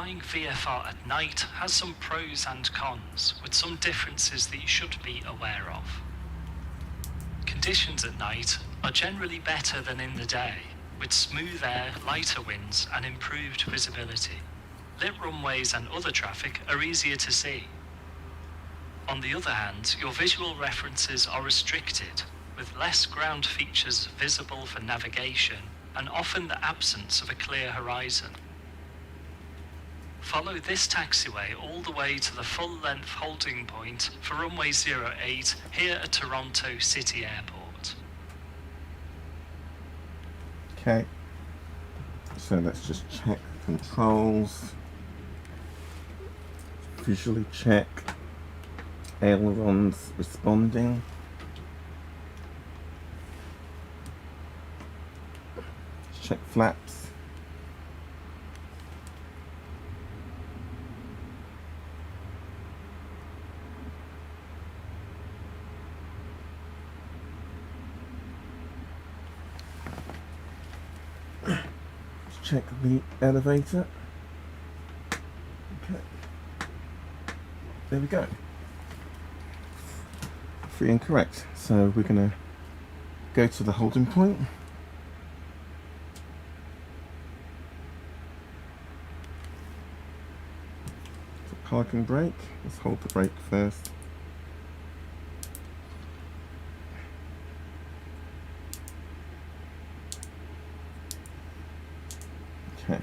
Flying VFR at night has some pros and cons, with some differences that you should be aware of. Conditions at night are generally better than in the day, with smooth air, lighter winds and improved visibility. Lit runways and other traffic are easier to see. On the other hand, your visual references are restricted, with less ground features visible for navigation and often the absence of a clear horizon. Follow this taxiway all the way to the full-length holding point for runway 08 here at Toronto City Airport. Okay, so let's just check controls, visually check ailerons responding. Let's check flaps. Check the elevator. Okay, there we go. 3 incorrect. So we're going to go to the holding point. So parking brake. Let's hold the brake first. Okay.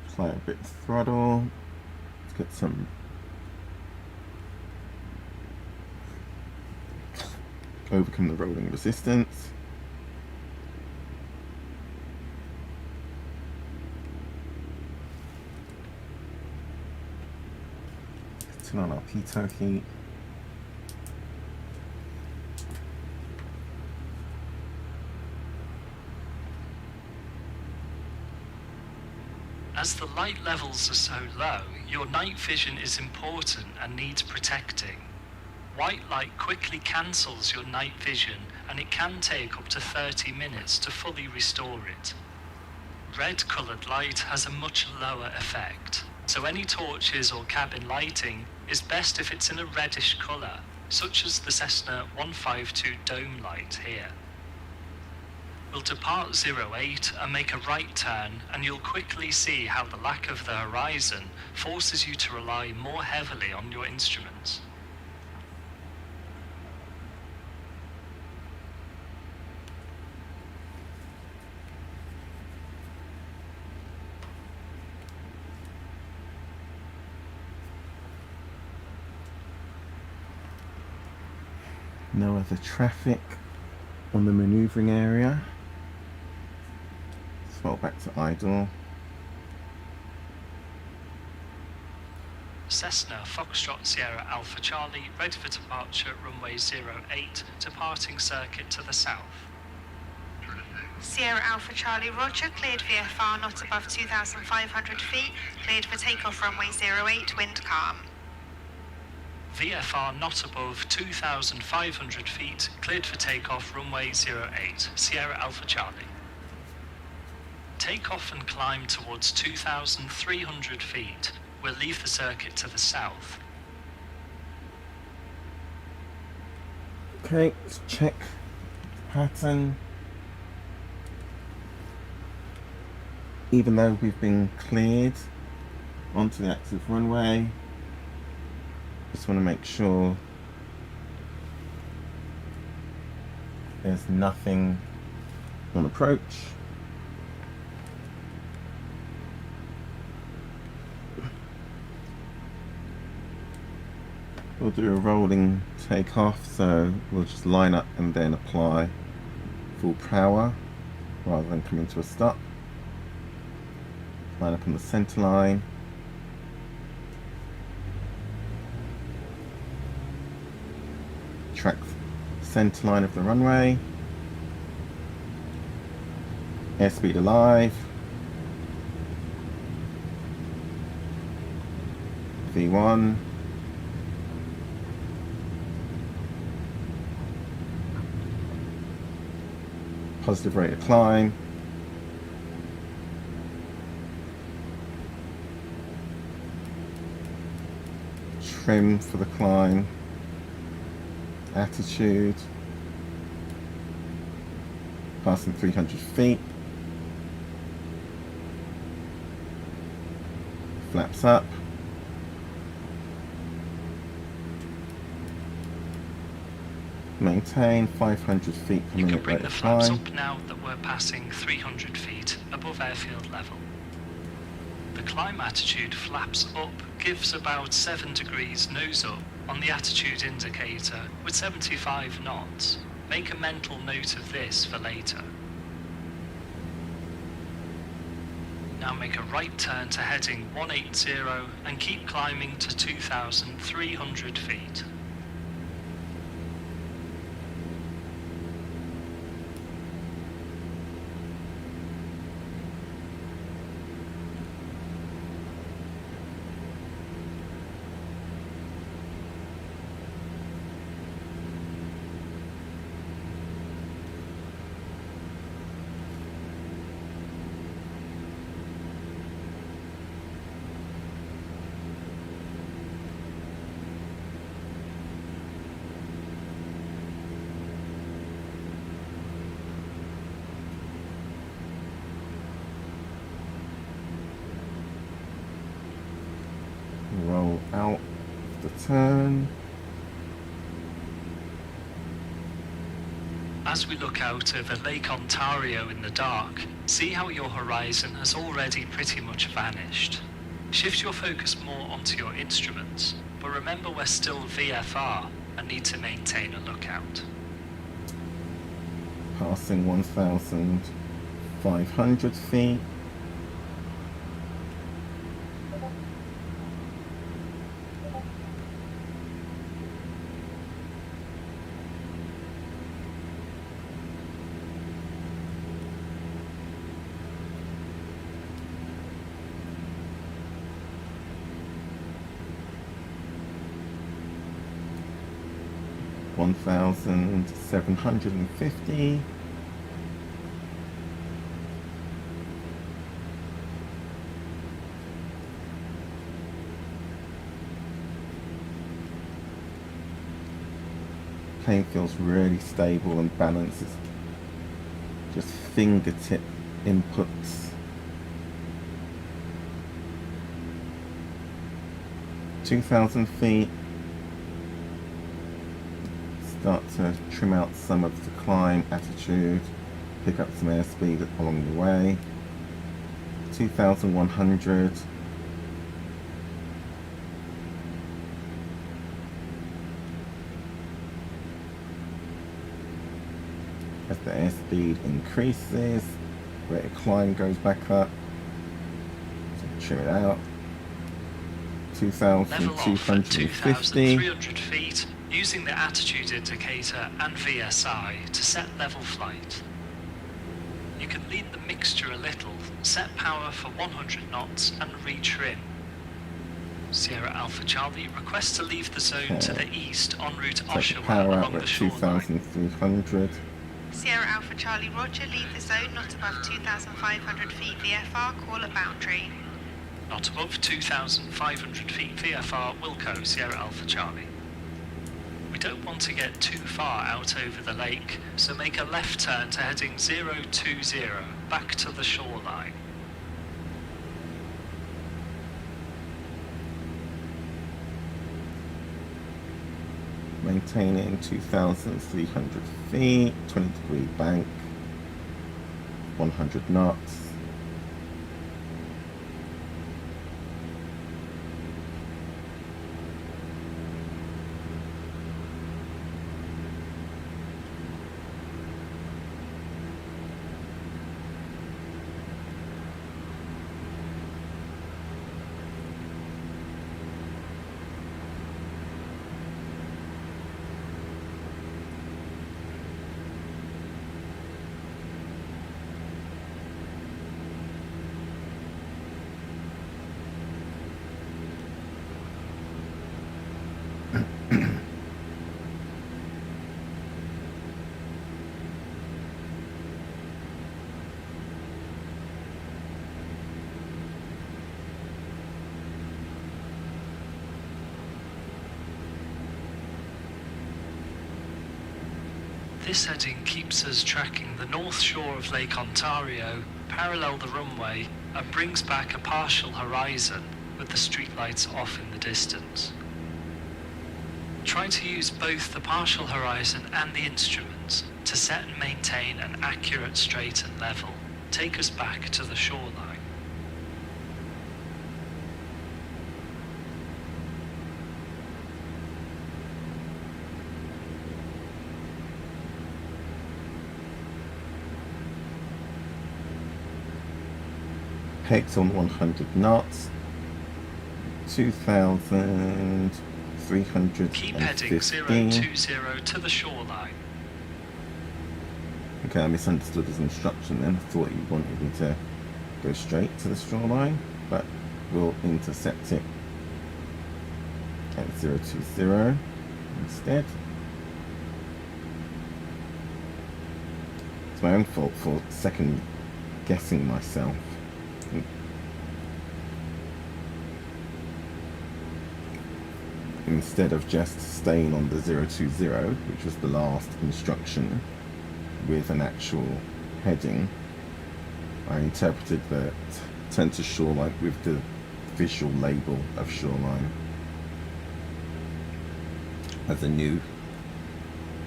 Apply a bit of throttle. Let's get some overcome the rolling resistance. Turn on our pitot heat. As the light levels are so low, your night vision is important and needs protecting. White light quickly cancels your night vision and it can take up to 30 minutes to fully restore it. Red coloured light has a much lower effect, so any torches or cabin lighting is best if it's in a reddish colour, such as the Cessna 152 dome light here. We'll depart 08 and make a right turn, and you'll quickly see how the lack of the horizon forces you to rely more heavily on your instruments. No other traffic on the manoeuvring area. Swell back to idle. Cessna Foxtrot Sierra Alpha Charlie, ready for departure, runway 08, departing circuit to the south. Sierra Alpha Charlie, roger, cleared VFR not above 2,500 feet, cleared for takeoff runway 08, wind calm. VFR not above 2,500 feet, cleared for takeoff runway 08, Sierra Alpha Charlie. Take off and climb towards 2,300 feet. We'll leave the circuit to the south. Okay, let's check pattern. Even though we've been cleared onto the active runway, just want to make sure there's nothing on approach. We'll do a rolling takeoff, so we'll just line up and then apply full power rather than coming to a stop. Line up on the center line. Track center line of the runway. Airspeed alive. V1. Positive rate of climb. trim for the climb, attitude, passing 300 feet, flaps up, maintain 500 feet per You minute can bring rate the of flaps climb. up now that we're passing 300 feet above airfield level. The climb attitude flaps up gives about 7 degrees nose up on the attitude indicator with 75 knots. Make a mental note of this for later. Now make a right turn to heading 180 and keep climbing to 2,300 feet. Roll out the turn. As we look out over Lake Ontario in the dark, see how your horizon has already pretty much vanished. Shift your focus more onto your instruments, but remember we're still VFR and need to maintain a lookout. Passing 1,500 feet. $1,750. Plane feels really stable and balanced. It's just fingertip inputs. 2,000 feet. Start to trim out some of the climb attitude, pick up some airspeed along the way. 2,100. As the airspeed increases, rate of climb goes back up. So trim it out. Level off at 2,250. 2,300 feet using the attitude indicator and VSI to set level flight. You can lean the mixture a little, set power for 100 knots and retrim. Sierra Alpha Charlie requests to leave the zone to the east en route Take Oshawa power out along the at shoreline. 2,300. Sierra Alpha Charlie Roger, leave the zone not above 2,500 feet VFR, call a boundary. Not above 2,500 feet VFR, Wilco, Sierra Alpha Charlie. We don't want to get too far out over the lake, so make a left turn to heading 020 back to the shoreline. Maintaining 2,300 feet, 20-degree bank, 100 knots. This heading keeps us tracking the north shore of Lake Ontario, parallel the runway, and brings back a partial horizon with the streetlights off in the distance. Try to use both the partial horizon and the instruments to set and maintain an accurate straight and level. Take us back to the shoreline. Pegs on 100 knots, 2,315. Keep heading 020 to the shoreline. Okay, I misunderstood his instruction then. I thought he wanted me to go straight to the shoreline, but we'll intercept it at 020 instead. It's my own fault for second guessing myself. Instead of just staying on the 020, which was the last instruction with an actual heading, I interpreted the turn to shoreline with the visual label of shoreline as a new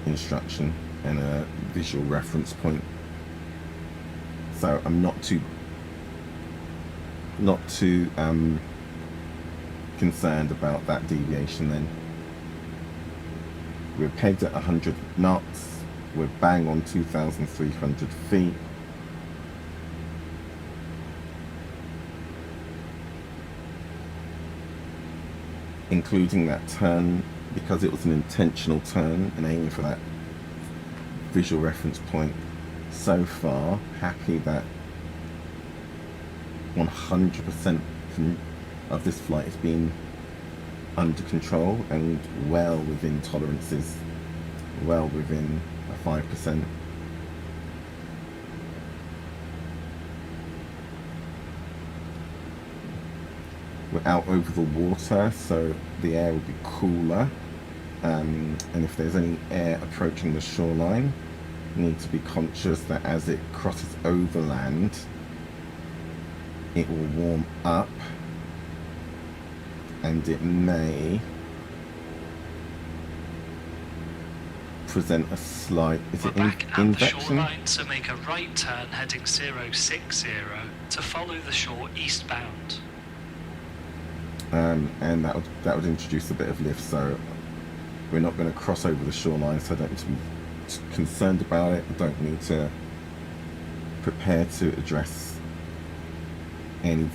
instruction and a visual reference point. So I'm not too concerned about that deviation then. We're pegged at 100 knots, we're bang on 2,300 feet. Including that turn, because it was an intentional turn and aiming for that visual reference point. So far, happy that 100% of this flight has been under control and well within tolerances, well within a 5%. We're out over the water, so the air will be cooler, and if there's any air approaching the shoreline, you need to be conscious that as it crosses over land, it will warm up and it may present a slight, We're back at the shoreline, so make a right turn heading 060 to follow the shore eastbound. And that would introduce a bit of lift, so we're not going to cross over the shoreline, so I don't need to be concerned about it. I don't need to prepare to address any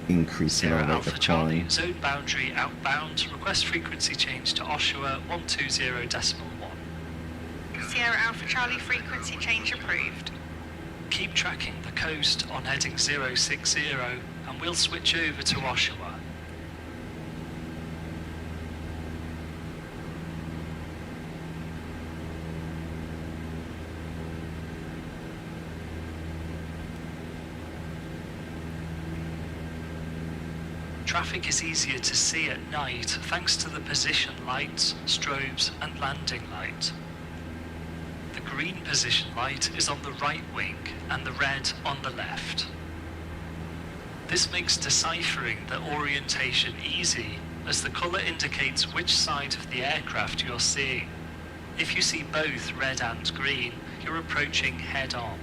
increase in our rate Alpha of Charlie, climb. zone boundary outbound, request frequency change to Oshawa 120.1. Sierra Alpha Charlie, frequency change approved. Keep tracking the coast on heading 060 and we'll switch over to Oshawa. Traffic is easier to see at night thanks to the position lights, strobes and landing light. The green position light is on the right wing and the red on the left. This makes deciphering the orientation easy as the colour indicates which side of the aircraft you're seeing. If you see both red and green, you're approaching head-on.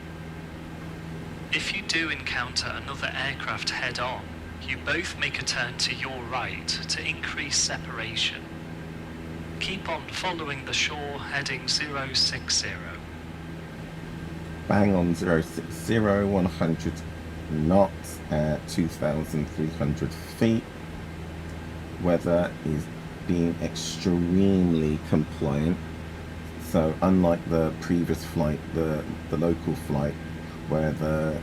If you do encounter another aircraft head-on, you both make a turn to your right to increase separation. Keep on following the shore heading 060. Bang on 060, 100 knots at 2,300 feet. Weather is being extremely compliant. So unlike the previous flight, the local flight, where the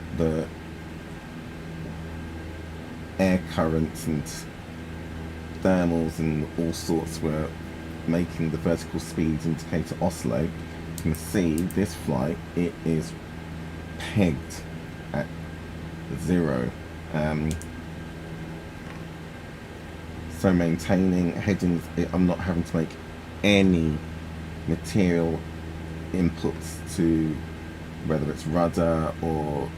air currents and thermals and all sorts were making the vertical speed indicator oscillate, you can see this flight, it is pegged at 0. So maintaining headings, I'm not having to make any material inputs to whether it's rudder or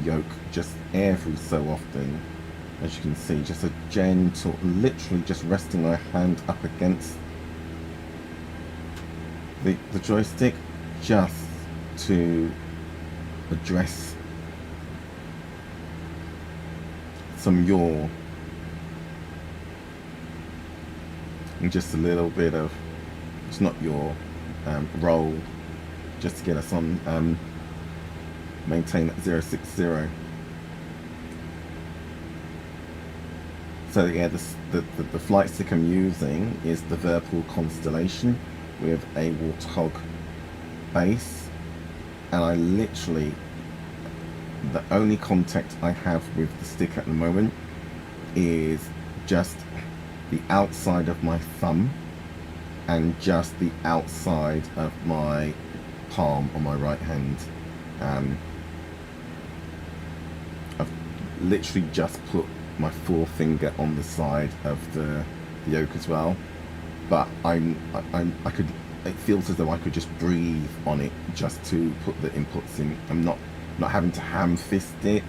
yoke just every so often. As you can see, just a gentle, literally just resting my hand up against the joystick just to address some yaw and just a little bit of, it's not yaw, roll, just to get us on, maintain at 060. So yeah, the flight stick I'm using is the Whirlpool Constellation with a Warthog base, and I literally, the only contact I have with the stick at the moment is just the outside of my thumb and just the outside of my palm on my right hand. I've literally just put my forefinger on the side of the yoke as well, but I could, it feels as though I could just breathe on it just to put the inputs in. I'm not having to ham fist it,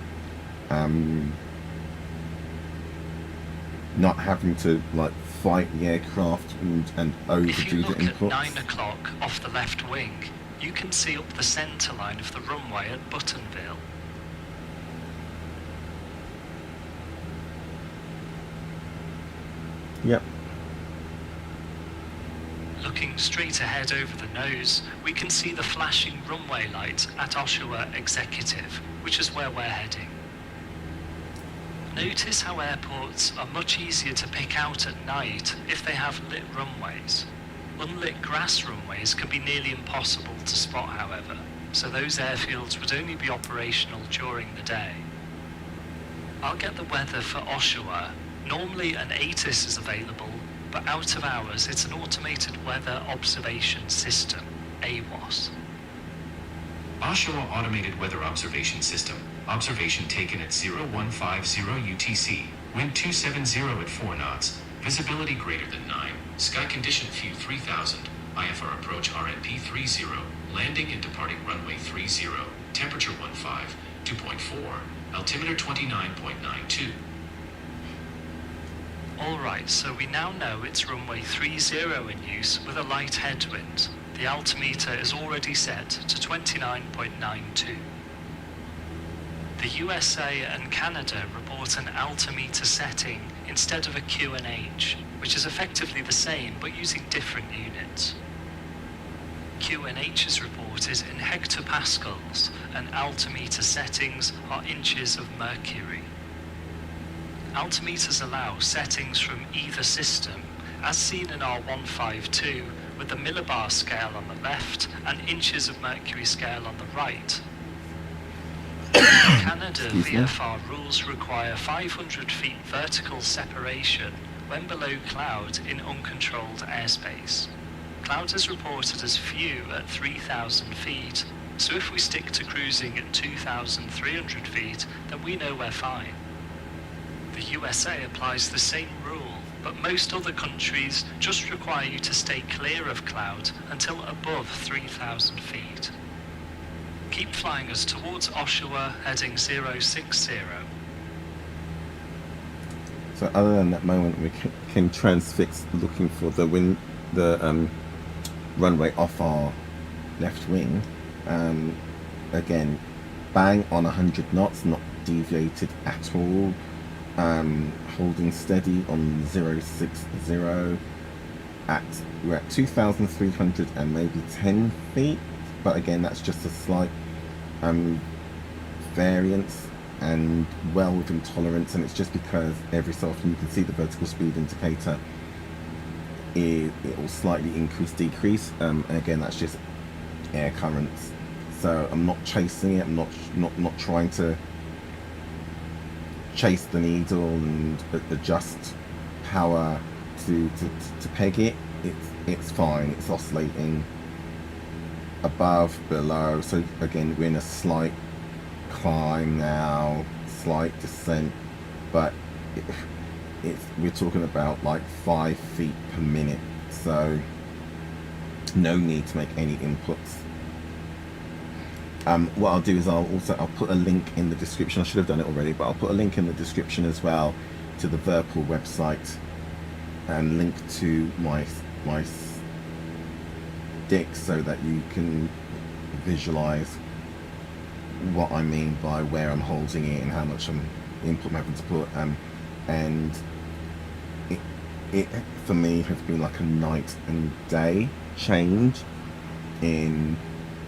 not having to like fight the aircraft and overdo the inputs. If you look at 9 o'clock off the left wing, you can see up the centre line of the runway at Buttonville. Yep. Looking straight ahead over the nose, we can see the flashing runway light at Oshawa Executive, which is where we're heading. Notice how airports are much easier to pick out at night if they have lit runways. Unlit grass runways can be nearly impossible to spot, however, so those airfields would only be operational during the day. I'll get the weather for Oshawa. Normally an ATIS is available, but out of hours it's an automated weather observation system, AWOS. Oshawa Automated Weather Observation System. Observation taken at 0150 UTC. Wind 270 at 4 knots. Visibility greater than 9. Sky condition view 3000. IFR approach RNP 30. Landing and departing runway 30. Temperature 2.4. Altimeter 29.92. Alright, so we now know it's runway 30 in use with a light headwind. The altimeter is already set to 29.92. The USA and Canada report an altimeter setting instead of a QNH, which is effectively the same but using different units. QNH is reported in hectopascals and altimeter settings are inches of mercury. Altimeters allow settings from either system, as seen in our 152 with the millibar scale on the left and inches of mercury scale on the right. Canada VFR rules require 500 feet vertical separation when below cloud in uncontrolled airspace. Cloud is reported as few at 3,000 feet, so if we stick to cruising at 2,300 feet, then we know we're fine. The USA applies the same rule, but most other countries just require you to stay clear of cloud until above 3,000 feet. Keep flying us towards Oshawa, heading 060. So other than that moment, we can transfix looking for the runway off our left wing. Again, bang on 100 knots, not deviated at all. Holding steady on 060 we're at 2,300 and maybe 10 feet, but again that's just a slight variance and well within tolerance, and it's just because every so often you can see the vertical speed indicator, it will slightly increase decrease, and again that's just air currents, so I'm not chasing it, I'm not trying to chase the needle and adjust power to peg it. It's fine, it's oscillating above, below, so again we're in a slight climb now, slight descent, but we're talking about like 5 feet per minute, so no need to make any inputs What I'll do is I'll put a link in the description. I should have done it already, but I'll put a link in the description as well to the Whirlpool website and link to my stick so that you can visualize what I mean by where I'm holding it and how much input I'm having to put. And it for me has been like a night and day change in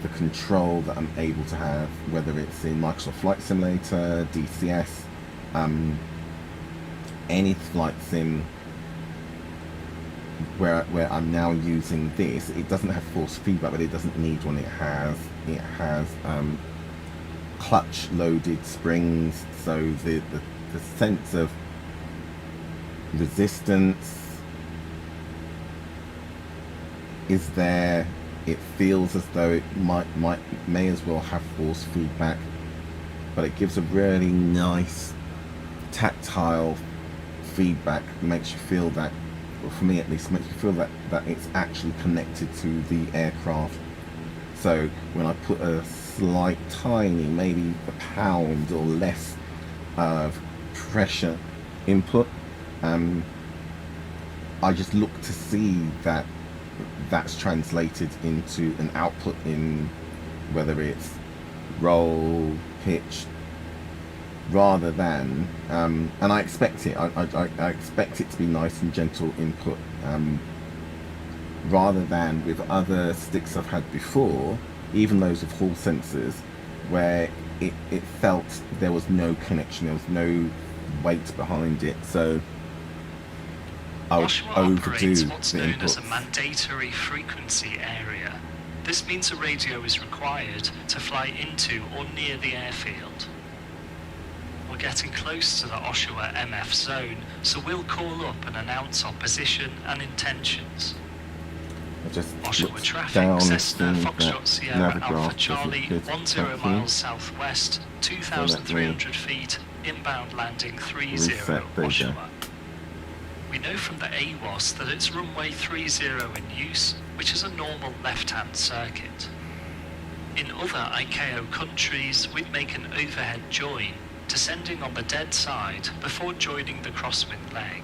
the control that I'm able to have, whether it's in Microsoft Flight Simulator, DCS, any flight sim where I'm now using this. It doesn't have force feedback, but it doesn't need one. It has clutch loaded springs, so the sense of resistance is there. It feels as though it may as well have force feedback, but it gives a really nice tactile feedback. It makes you feel that, well, for me at least, it makes you feel that it's actually connected to the aircraft. So when I put a slight, tiny, maybe a pound or less of pressure input, I just look to see that that's translated into an output in whether it's roll, pitch, rather than and I expect it. I expect it to be nice and gentle input, rather than with other sticks I've had before, even those with Hall sensors, where it felt there was no connection, there was no weight behind it. So I would overdo operates what's the known inputs. as a mandatory frequency area. This means a radio is required to fly into or near the airfield. We're getting close to the Oshawa MF zone, so we'll call up and announce our position and intentions. I just Oshawa looked traffic, down, Cessna, seeing Foxtrot that Sierra Navigraph Alpha doesn't Charlie, appear to 10 track miles you. southwest, 2,300 feet, inbound landing 30 Reset, there you go. Oshawa. We know from the AWOS that it's runway 30 in use, which is a normal left-hand circuit. In other ICAO countries, we'd make an overhead join, descending on the dead side before joining the crosswind leg.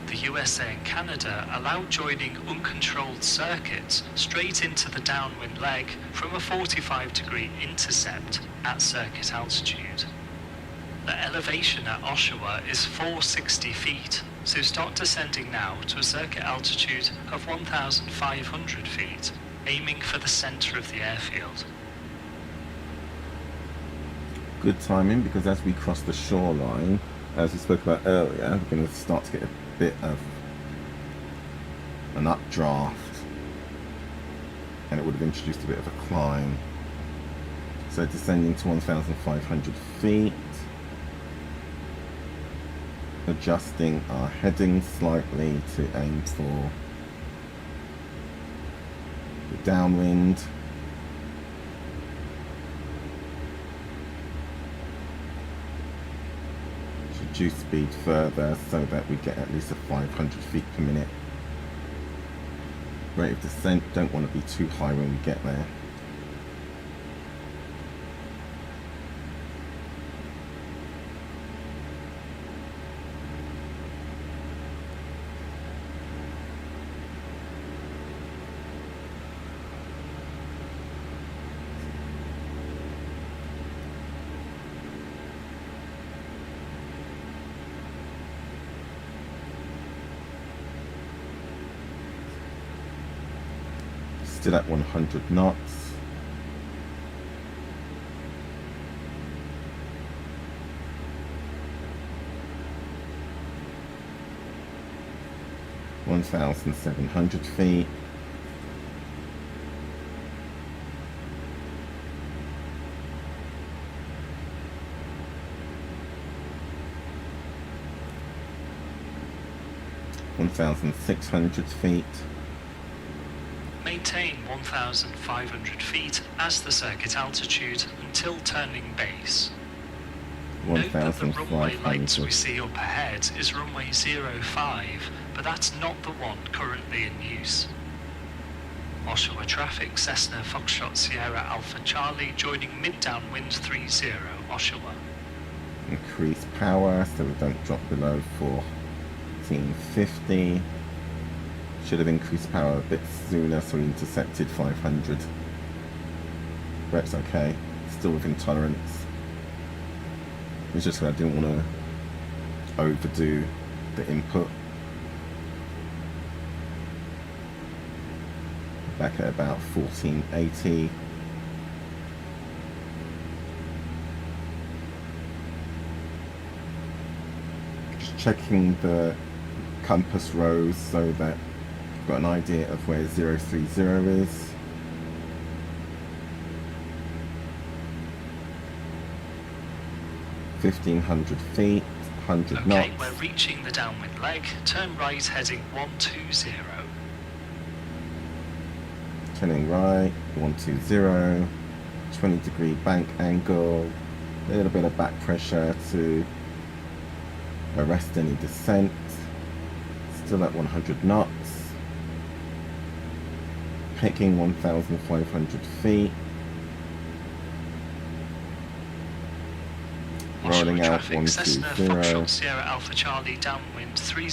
The USA and Canada allow joining uncontrolled circuits straight into the downwind leg from a 45-degree intercept at circuit altitude. The elevation at Oshawa is 460 feet, so start descending now to a circuit altitude of 1,500 feet, aiming for the centre of the airfield. Good timing, because as we cross the shoreline, as we spoke about earlier, we're going to start to get a bit of an updraft, and it would have introduced a bit of a climb. So descending to 1,500 feet, adjusting our heading slightly to aim for the downwind. Reduce speed further so that we get at least a 500 feet per minute rate of descent. Don't want to be too high when we get there. Still at 100 knots. (1,700 feet). (1,600 feet). Maintain 1,500 feet as the circuit altitude until turning base. Note that the runway lights we 1,500. see up ahead is runway 05, but that's not the one currently in use. Oshawa traffic, Cessna Foxtrot Sierra Alpha Charlie, joining mid downwind 30, Oshawa. Increase power so we don't drop below 1450. Should have increased power a bit sooner so we intercepted 500. But it's okay, still within tolerance. It's just that I didn't want to overdo the input. Back at about 1480. Just checking the compass rose so that I've got an idea of where 030 is. $1,500 feet, 100 knots. Okay, we're reaching the downwind leg. Turn right heading 120. Turning right, 120, 20-degree bank angle, a little bit of back pressure to arrest any descent. Still at 100 knots. Picking 1,500 feet. Rolling out traffic, Cessna 120. Foxtrot Sierra Alpha Charlie, downwind 30,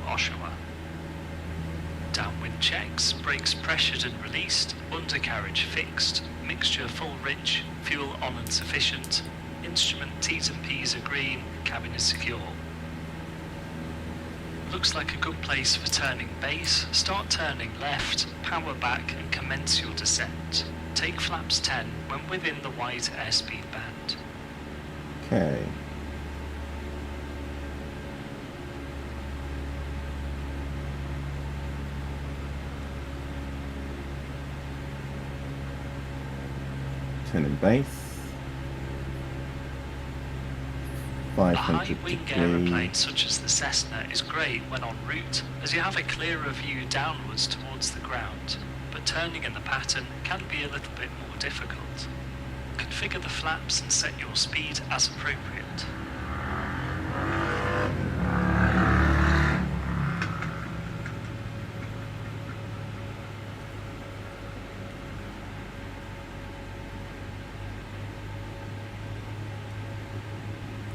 Oshawa. Downwind checks, brakes pressured and released, undercarriage fixed, mixture full rich, fuel on and sufficient, instrument T's and P's are green, cabin is secure. Looks like a good place for turning base. Start turning left, power back and commence your descent. Take flaps 10 when within the white airspeed band. Okay. Turning base. A 500 high-wing degrees. aeroplane such as the Cessna is great when en route, as you have a clearer view downwards towards the ground, but turning in the pattern can be a little bit more difficult. Configure the flaps and set your speed as appropriate.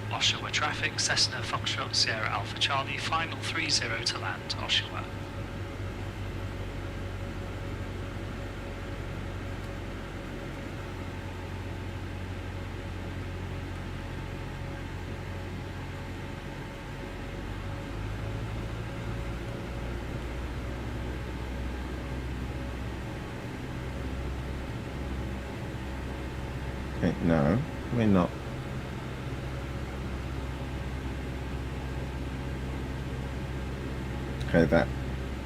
Oshawa traffic, Cessna Foxtrot Sierra Alpha Charlie, final 30 to land, Oshawa. Okay, no, we're not. Okay,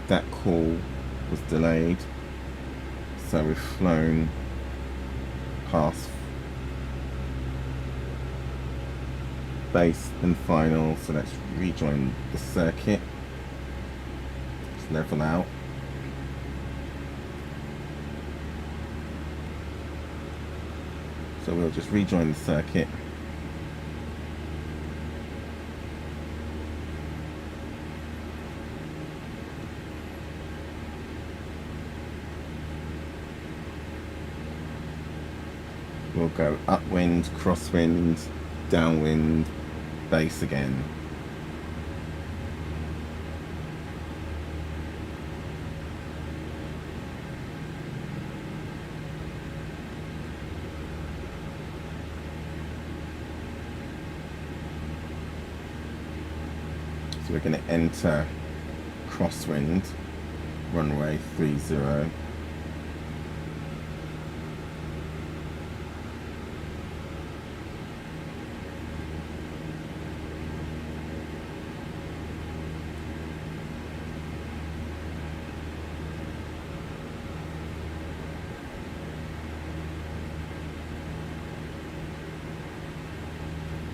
that call was delayed, so we've flown past base and final, so let's rejoin the circuit. Let's level out. So we'll just rejoin the circuit. We'll go upwind, crosswind, downwind, base again. So we're going to enter crosswind, runway 30.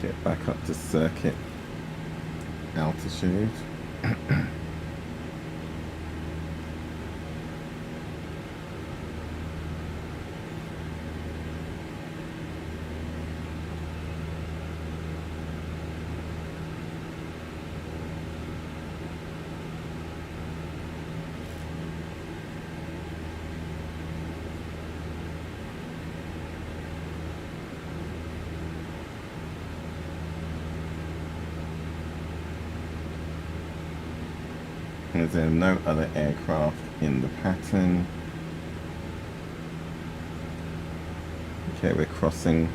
Get back up to circuit altitude. As there are no other aircraft in the pattern. Okay, we're crossing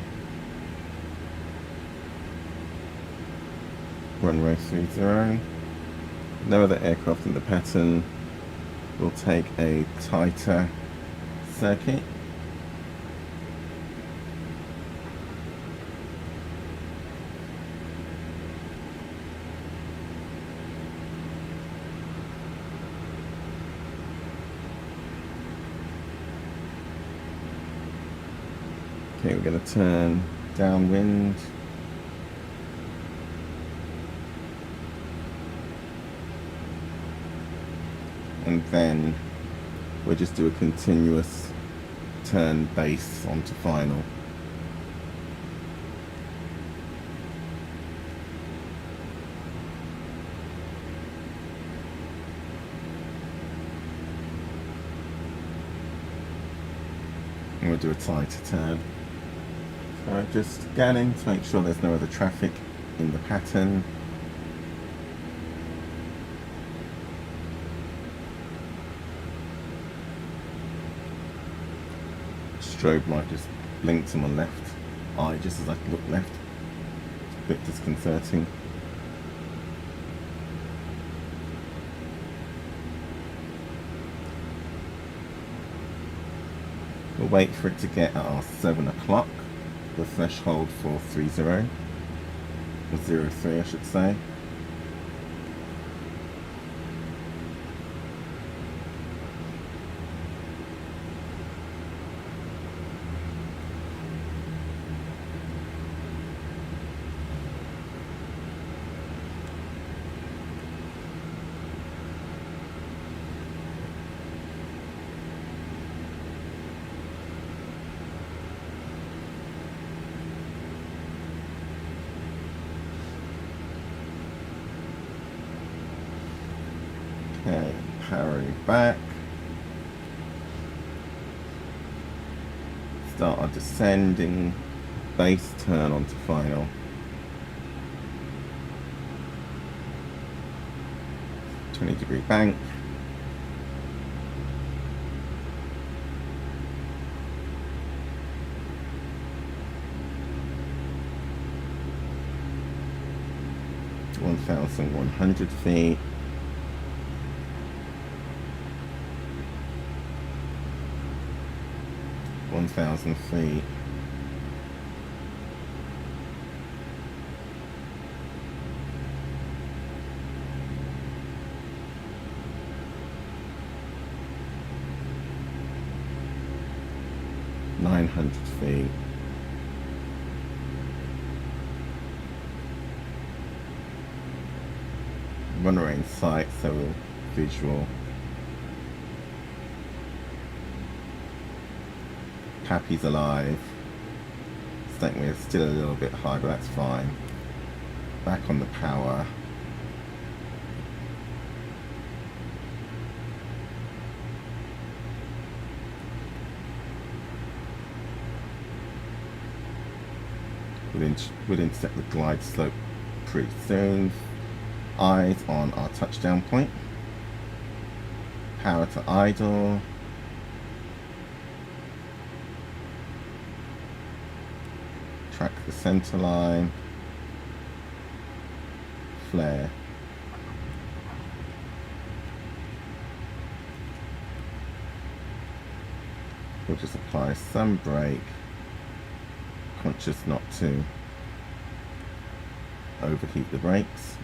runway 30. No other aircraft in the pattern. We'll take a tighter circuit. Okay, we're going to turn downwind. And then we'll just do a continuous turn base onto final. And we'll do a tighter turn. So just scanning to make sure there's no other traffic in the pattern. Strobe light just blinked to my left eye just as I look left. It's a bit disconcerting. We'll wait for it to get at our 7 o'clock, the threshold for 30, or 03 I should say. Okay, powering back. Start our descending base turn onto final. -20-degree bank. To 1,100 feet. 1,000 feet. $900 feet. Runway in sight, so visual. Happy's alive. Statement is still a little bit high, but that's fine. Back on the power. We'll intercept the glide slope pretty soon. Eyes on our touchdown point. Power to idle. Track the center line. Flare. We'll just apply some brake. Conscious not to overheat the brakes.